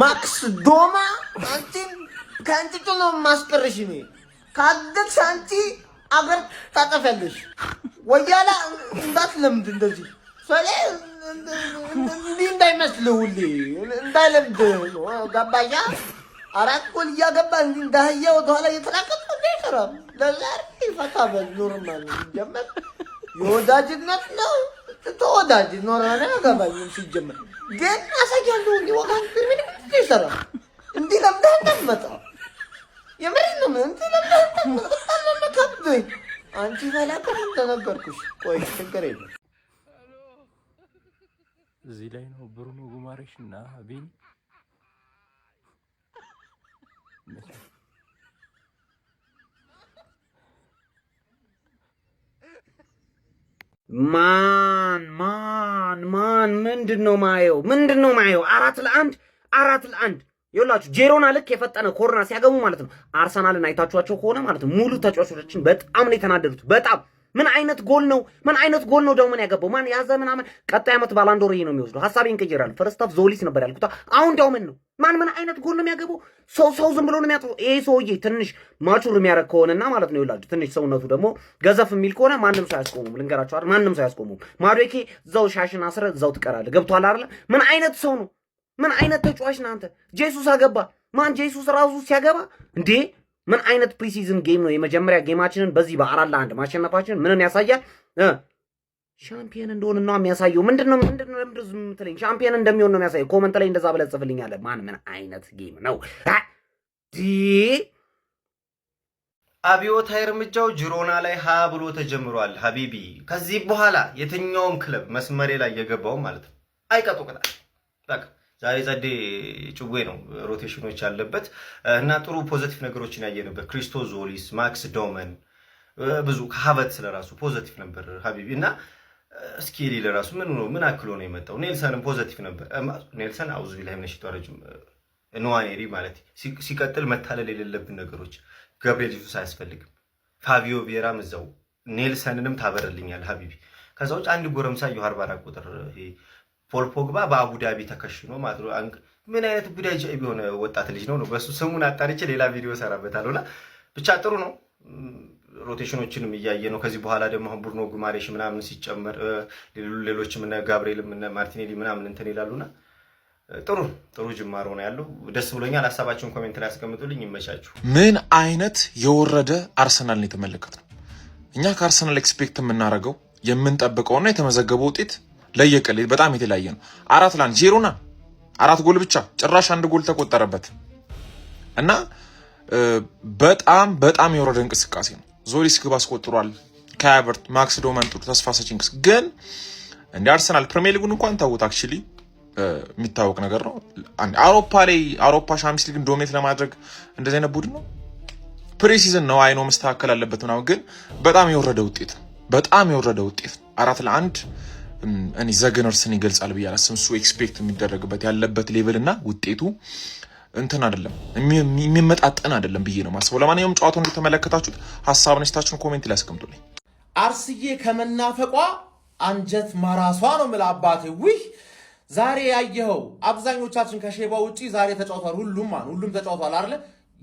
ማክስ ዶማ አንቺን ከአንቺ ጥሎ ማስቀረሽ ነው። ካደግሽ አንቺ አገር ታጠፊያለሽ። ወያላ እንዳትለምድ እንደዚህ ሰሌ እንዲህ እንዳይመስልህ ሁሌ እንዳይለምድ ገባሻ? አራት ጎል እያገባ እንዲህ እንዳህያ ወደኋላ እየተላቀቅ ይሰራል። ለዛ ፈታ በል ኖርማል ሲጀመር የወዳጅነት ነው። ተወዳጅ ኖርማል ያገባኝ ሲጀመር ግን አሳያለሁ እንዲህ ወጋን ምን ይሰራል እንዲህ ለምደህ እንዳትመጣ የምሬን ነው። እንዲህ ለምደህ እንዳትመጣ አንቺ ፈላቀም ተነገርኩሽ። ቆይ ችግር የለም። እዚህ ላይ ነው ብሩኖ ጉማሬሽ እና ቢኒ ማን ምንድነው ማየው? 4-1 ይኸውላችሁ ጄሮና ልክ የፈጠነ ኮርና ሲያገቡ ማለት ነው። አርሰናልን አይታችኋቸው ከሆነ ማለት ነው ሙሉ ተጫዋቾችን በጣም ነው የተናደዱት። በጣም ምን አይነት ጎል ነው ደግሞ ምን ያገባው ማን ያዘ ምናምን። ቀጣይ ዓመት ባላንዶር ይሄ ነው የሚወስደው። ሐሳቤን ቀይራለሁ። ፈርስት ሃፍ ዞሊስ ነበር ያልኩት፣ አሁን ዳውመን ነው። ምን አይነት ጎል ነው የሚያገባው? ሰው ዝም ብሎ ነው የሚያጥሩ። ይሄ ሰውዬ ትንሽ ማቹር የሚያረግ ከሆነና ማለት ነው ይኸውላችሁ ትንሽ ሰውነቱ ደግሞ ገዘፍ የሚል ከሆነ ማንም ሰው ያስቆሙም። ልንገራችሁ አይደል ማንም ሰው ያስቆሙም። ማዶኬ እዛው ሻሽን አስረ እዛው ትቀራለህ። ገብቷል አይደል? ምን አይነት ሰው ነው? ምን አይነት ተጫዋች ነው አንተ? ጄሱስ አገባ። ጄሱስ ራሱ ሲያገባ እንዴ ምን አይነት ፕሪሲዝን ጌም ነው? የመጀመሪያ ጌማችንን በዚህ በ4-1 ማሸነፋችን ምንን ያሳያል? ሻምፒዮን እንደሆነ ነው የሚያሳየው። ምንድነው የምትለኝ? ሻምፒዮን እንደሚሆን ነው የሚያሳየው። ኮመንት ላይ እንደዛ ብለህ ጽፍልኛለህ። ምን አይነት ጌም ነው? አብዮታዊ እርምጃው ጅሮና ላይ ብሎ ተጀምሯል። ሀቢቢ ከዚህ በኋላ የትኛውም ክለብ መስመሬ ላይ የገባው ማለት ነው አይቀጡ ቅጣት በቃ ዛሬ ጸዴ ጭዌ ነው ሮቴሽኖች ያለበት እና ጥሩ ፖዚቲቭ ነገሮችን ያየንበት ክሪስቶ ዞሊስ፣ ማክስ ዶመን ብዙ ከሀበት ስለራሱ ፖዚቲቭ ነበር ሀቢቢ እና ስኪሊ ለራሱ ምን አክሎ ነው የመጣው። ኔልሰንም ፖዚቲቭ ነበር። ኔልሰን አውዝ ቢላሂ ሚነሽ ሸይጣን እንዋኔሪ ማለት ሲቀጥል መታለል የሌለብን ነገሮች ገብርኤል ጂሱስ አያስፈልግም። ፋቢዮ ቪዬራም እዛው ኔልሰንንም ታበረልኛል ሀቢቢ። ከዛ ውጭ አንድ ጎረምሳ የ44 ቁጥር ፖል ፖግባ በአቡዳቢ ተከሽኖ ማለት ነው። ምን አይነት ጉዳይ ጀይብ የሆነ ወጣት ልጅ ነው። በሱ ስሙን አጣርቼ ሌላ ቪዲዮ ሰራበታለሁና ብቻ ጥሩ ነው። ሮቴሽኖችንም እያየ ነው። ከዚህ በኋላ ደግሞ አሁን ብሩኖ ጉማሬሽ ምናምን ሲጨመር ሌሎችም እነ ጋብርኤልም እነ ማርቲኔሊ ምናምን እንትን ይላሉና ጥሩ ጅማሮ ነው ያለው። ደስ ብሎኛል። ሐሳባችሁን ኮሜንት ላይ አስቀምጡልኝ። ይመቻችሁ። ምን አይነት የወረደ አርሰናልን የተመለከትነው እኛ ከአርሰናል ኤክስፔክት የምናደርገው የምንጠብቀውና የተመዘገበው ውጤት ለየቀል በጣም የተለያየ ነው። 4-1 ጄሮና 4 ጎል ብቻ ጭራሽ 1 ጎል ተቆጠረበት እና በጣም የወረደ እንቅስቃሴ ነው። ዞሊስ ግብ አስቆጥሯል። ካያቨርት፣ ማክስ ዶመን ጥሩ ተስፋ ሰጪ እንቅስቃሴ ግን እንደ አርሰናል ፕሪሚየር ሊጉን እንኳን ታውት አክቹሊ የሚታወቅ ነገር ነው። አውሮፓ ሻምፒዮንስ ሊግን ዶሚኔት ለማድረግ እንደዚህ አይነት ቡድን ነው። ፕሪሲዝን ነው አይኖ መስተካከል አለበት ምናምን ግን በጣም የወረደ ውጤት 4-1 እኔ ዘገነርስን ይገልጻል ብዬ አላስብም። እሱ ኤክስፔክት የሚደረግበት ያለበት ሌቭል እና ውጤቱ እንትን አይደለም የሚመጣጠን አይደለም ብዬ ነው ማስበው። ለማንኛውም ጨዋታውን እንደተመለከታችሁት ሐሳብ ነስታችሁን ኮሜንት ላይ አስቀምጡልኝ። አርስዬ ከመናፈቋ አንጀት ማራሷ ነው የምልህ አባቴ። ውይ ዛሬ ያየኸው አብዛኞቻችን ከሼባ ውጪ ዛሬ ተጫውቷል። ሁሉም ተጫውቷል አይደል?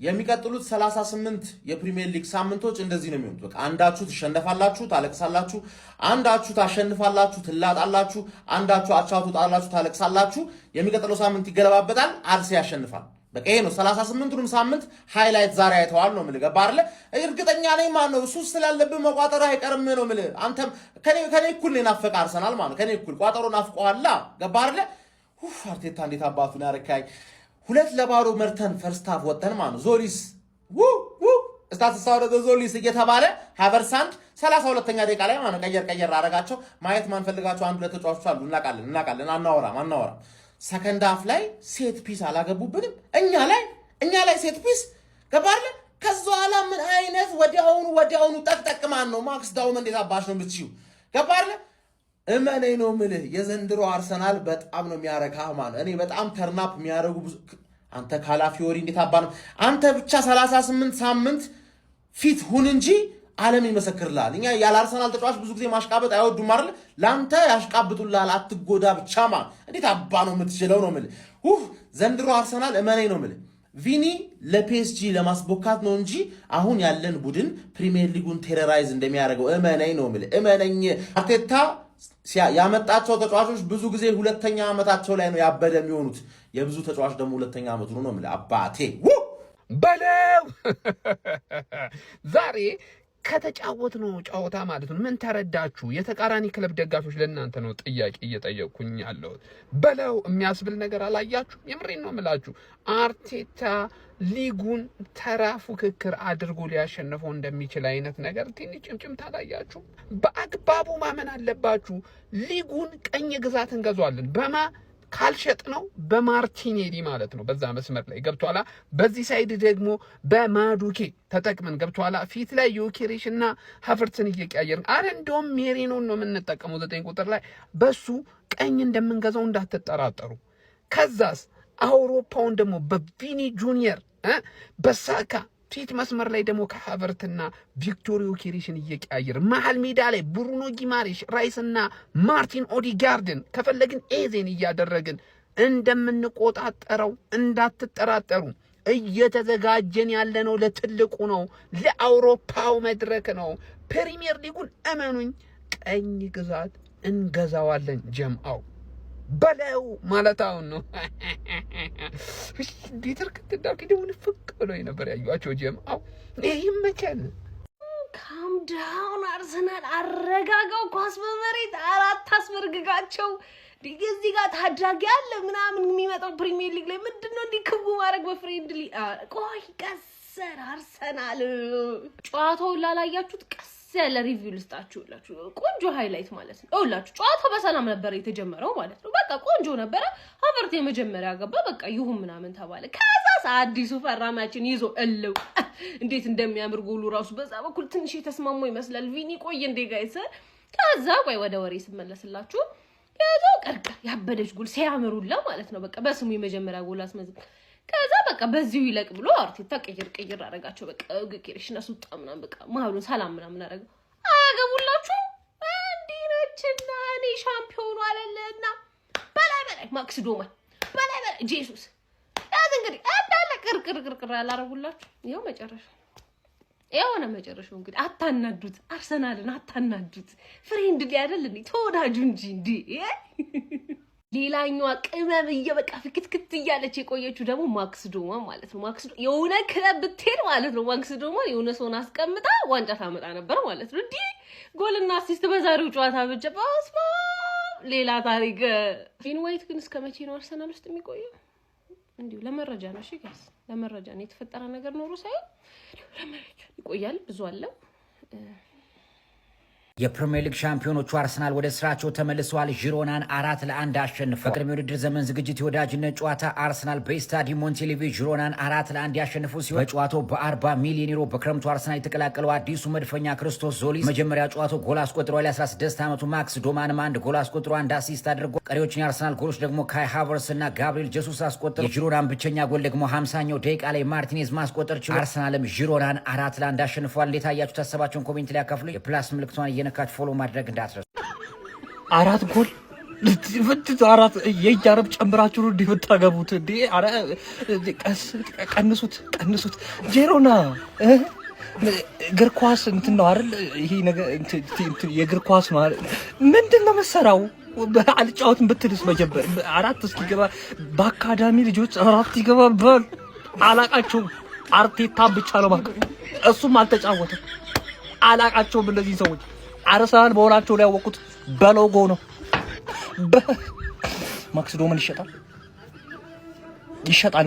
የሚቀጥሉት 38 የፕሪሚየር ሊግ ሳምንቶች እንደዚህ ነው የሚሆኑት። በቃ አንዳችሁ ትሸነፋላችሁ፣ ታለቅሳላችሁ፣ አንዳችሁ ታሸንፋላችሁ፣ ትላጣላችሁ፣ አንዳችሁ አቻ ትወጣላችሁ፣ ታለቅሳላችሁ። የሚቀጥለው ሳምንት ይገለባበጣል፣ አርሴ ያሸንፋል። በቃ ይሄ ነው 38ቱንም ሳምንት ሃይላይት ዛሬ አይተዋል ነው የምልህ። ገባህ አይደል? እርግጠኛ ነኝ ነው እሱ ስላለብህ መቋጠር አይቀርም ነው የምልህ። አንተም ከኔ እኩል ነው ናፈቀ አርሰናል ማለት ከኔ እኩል ቋጠሮ ናፍቀዋላ። ገባህ አይደል? አርቴታ እንዴት አባቱን ያረካኝ 2-0 መርተን ፈርስት ሃፍ ወጥተን ማለት ነው። ዞሊስ ስታትስ አወረደ ዞሊስ እየተባለ ሃቨርሳንድ 32ኛ ደቂቃ ላይ ማለት ቀየር አረጋቸው። ማየት ማንፈልጋቸው አንድ ሁለት ተጫዋቾች አሉ። እናቃለን አናወራም። ሰከንድ ሃፍ ላይ ሴት ፒስ አላገቡብንም። እኛ ላይ ሴት ፒስ ገባለ። ከዛ በኋላ ምን አይነት ወዲያውኑ ጠቅጠቅ ማን ነው ማክስ ዳውመን እንዴት አባሽ ነው የምትችይው? ገባለ እመነኝ ነው የምልህ የዘንድሮ አርሰናል በጣም ነው የሚያረካ ማለት እኔ በጣም ተርናፕ የሚያረጉ አንተ ካላፊዮሪ እንዴት አባ ነው አንተ ብቻ 38 ሳምንት ፊት ሁን እንጂ ዓለም ይመሰክርልሃል። እኛ ያለ አርሰናል ተጫዋች ብዙ ጊዜ ማሽቃበጥ አይወዱም አይደል? ላንተ ያሽቃብጡልሃል። አትጎዳ ብቻማ እንዴት አባ ነው የምትችለው ነው የምልህ። ዘንድሮ አርሰናል እመነኝ ነው የምልህ ቪኒ ለፒኤስጂ ለማስቦካት ነው እንጂ አሁን ያለን ቡድን ፕሪሚየር ሊጉን ቴሮራይዝ እንደሚያደርገው እመነኝ ነው የምልህ። እመነኝ አርቴታ ያመጣቸው ተጫዋቾች ብዙ ጊዜ ሁለተኛ ዓመታቸው ላይ ነው ያበደ የሚሆኑት። የብዙ ተጫዋች ደግሞ ሁለተኛ ዓመቱ ነው የምልህ አባቴ በለው ዛሬ ከተጫወት ነው ጨዋታ ማለት ነው። ምን ተረዳችሁ? የተቃራኒ ክለብ ደጋፊዎች ለእናንተ ነው ጥያቄ እየጠየቅኩኝ ያለው። በለው የሚያስብል ነገር አላያችሁ? የምሬን ነው የምላችሁ። አርቴታ ሊጉን ተራ ፉክክር አድርጎ ሊያሸንፈው እንደሚችል አይነት ነገር ትንሽ ጭምጭምታ አላያችሁ? በአግባቡ ማመን አለባችሁ። ሊጉን ቀኝ ግዛት እንገዛዋለን ካልሸጥ ነው በማርቲኔሊ ማለት ነው። በዛ መስመር ላይ ገብቷላ። በዚህ ሳይድ ደግሞ በማዱኬ ተጠቅመን ገብቷላ። ፊት ላይ ዮኬሬሽና ሀቨርትን እየቀያየርን እንደውም ሜሪኖን ነው የምንጠቀመው 9 ቁጥር ላይ በሱ ቀኝ እንደምንገዛው እንዳትጠራጠሩ። ከዛስ አውሮፓውን ደግሞ በቪኒ ጁኒየር በሳካ ፊት መስመር ላይ ደግሞ ከሀቨርትና ቪክቶር ዮኬሬሽን እየቀያየር መሀል ሜዳ ላይ ብሩኖ ጊማሬሽ ራይስና ማርቲን ኦዲጋርድን ከፈለግን ኤዜን እያደረግን እንደምንቆጣጠረው እንዳትጠራጠሩ። እየተዘጋጀን ያለነው ለትልቁ ነው፣ ለአውሮፓው መድረክ ነው። ፕሪሚየር ሊጉን እመኑኝ ቀኝ ግዛት እንገዛዋለን። ጀምአው በለው ማለታውን ነው። ዲተር ከተዳክ ደግሞ ፍቅ ብሎ ነበር ያዩአቸው። ጀምአው ይመቻል። ካም ዳውን አርሰናል አረጋጋው። ኳስ በመሬት 4 አስበርግጋቸው። እዚህ ጋር ታዳጊ አለ ምናምን የሚመጣው ፕሪሚየር ሊግ ላይ ምንድነው እንዲህ ክቡ ማድረግ በፍሬንድሊ ቆይ ቀሰር አርሰናል ጨዋታውን ላላያችሁት ቀስ ያለ ሪቪው ልስጣችሁላችሁ። ቆንጆ ሃይላይት ማለት ነው። እውላችሁ ጨዋታው በሰላም ነበር የተጀመረው ማለት ነው። በቃ ቆንጆ ነበር። ሀቨርት የመጀመሪያ ገባ። በቃ ይሁን ምናምን ተባለ። ከዛስ አዲሱ ፈራማችን ይዞ እለው እንዴት እንደሚያምር ጎሉ ራሱ በዛ በኩል ትንሽ የተስማሙ ይመስላል። ቪኒ ቆይ እንደ ጋይስ ከዛ ቆይ ወደ ወሬ ስመለስላችሁ ያዘው ቀርቀ ያበደች ጎል ሲያምሩላ ማለት ነው። በቃ በስሙ የመጀመሪያ ጎል አስመዝግ ከዛ በቃ በዚሁ ይለቅ ብሎ አርቴታ ቀይር አረጋቸው። በቃ ዮኬሬሽና ሱጣ ምናምን በቃ ማሉን ሰላም ምናምን አረጋ። አያገቡላችሁ እንዲህ ነችና እኔ ሻምፒዮኑ አለለና በላይ ማክስ ዶማን በላይ ጄሱስ ያዝ እንግዲህ እንዳለ ቅርቅር ያላረጉላችሁ ይሄው መጨረሻው እንግዲህ አታናዱት፣ አርሰናልን አታናዱት። ፍሬንድ አይደል እንዴ ተወዳጁ እንጂ ሌላኛዋ ቅመም እየበቃ ፍክትክት እያለች የቆየችው ደግሞ ማክስ ዶማ ማለት ነው። ማክስ የሆነ ክለብ ብትሄድ ማለት ነው ማክስ ዶማ የሆነ ሰውን አስቀምጣ ዋንጫ ታመጣ ነበር ማለት ነው። እንዲህ ጎልና አሲስት በዛሬው ጨዋታ ብቻ ባስማ ሌላ ታሪክ። ቪን ዋይት ግን እስከ መቼ ነው አርሰናል ውስጥ የሚቆየው? እንዲሁ ለመረጃ ነው። እሺ ጋይስ ለመረጃ ነው። የተፈጠረ ነገር ኖሮ ሳይሆን ለመረጃ ይቆያል። ብዙ አለ። የፕሪሚየር ሊግ ሻምፒዮኖቹ አርሰናል ወደ ስራቸው ተመልሰዋል። ዢሮናን 4-1 አሸንፈው በቅድመ ውድድር ዘመን ዝግጅት የወዳጅነት ጨዋታ አርሰናል በስታዲየም ሞንቴሊቪ ዢሮናን 4-1 ያሸንፉ ሲሆን በጨዋታው በ40 ሚሊዮን ዩሮ በክረምቱ አርሰናል የተቀላቀለው አዲሱ መድፈኛ ክርስቶስ ዞሊስ መጀመሪያ ጨዋታው ጎል አስቆጥሯል። 16 ዓመቱ ማክስ ዶማንም 1 ጎል አስቆጥሮ 1 አሲስት አድርጎ ቀሪዎችን የአርሰናል ጎሎች ደግሞ ካይ ሃቨርስ እና ጋብሪኤል ጀሱስ አስቆጥሮ የዢሮናን ብቸኛ ጎል ደግሞ 50ኛው ደቂቃ ላይ ማርቲኔዝ ማስቆጠር ችሏል። አርሰናልም ዢሮናን 4-1 አሸንፏል። እንዴት አያችሁ? ታሰባችሁን ኮሜንት ላይ አካፍሉ። የፕላስ ምልክቷን ነካች ፎሎ ማድረግ እንዳትረሱ። 4 ጎል ፍትት 4 የያረብ ጨምራችሁ ነው እንዲወጣገቡት እንዴ? አረ ቀንሱት። ጄሮና እግር ኳስ እንትን ነው አይደል? ይሄ ነገር እንትን የእግር ኳስ ማለት ምንድነው መሰራው? አልጫወትም ብትልስ መጀመር 4 እስኪገባ በአካዳሚ ልጆች 4 ይገባባል። አላቃቸውም። አርቴታ ብቻ ነው ማለት እሱም አልተጫወተም። አላቃቸውም እነዚህ ሰዎች አርሰናል በሆናቸው ላይ ያወቁት በሎጎ ነው። ማክስ ዶመን ይሸጣል።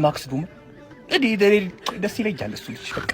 ማክስ ዶመን ደስ ይለኛል እሱ ልጅ በቃ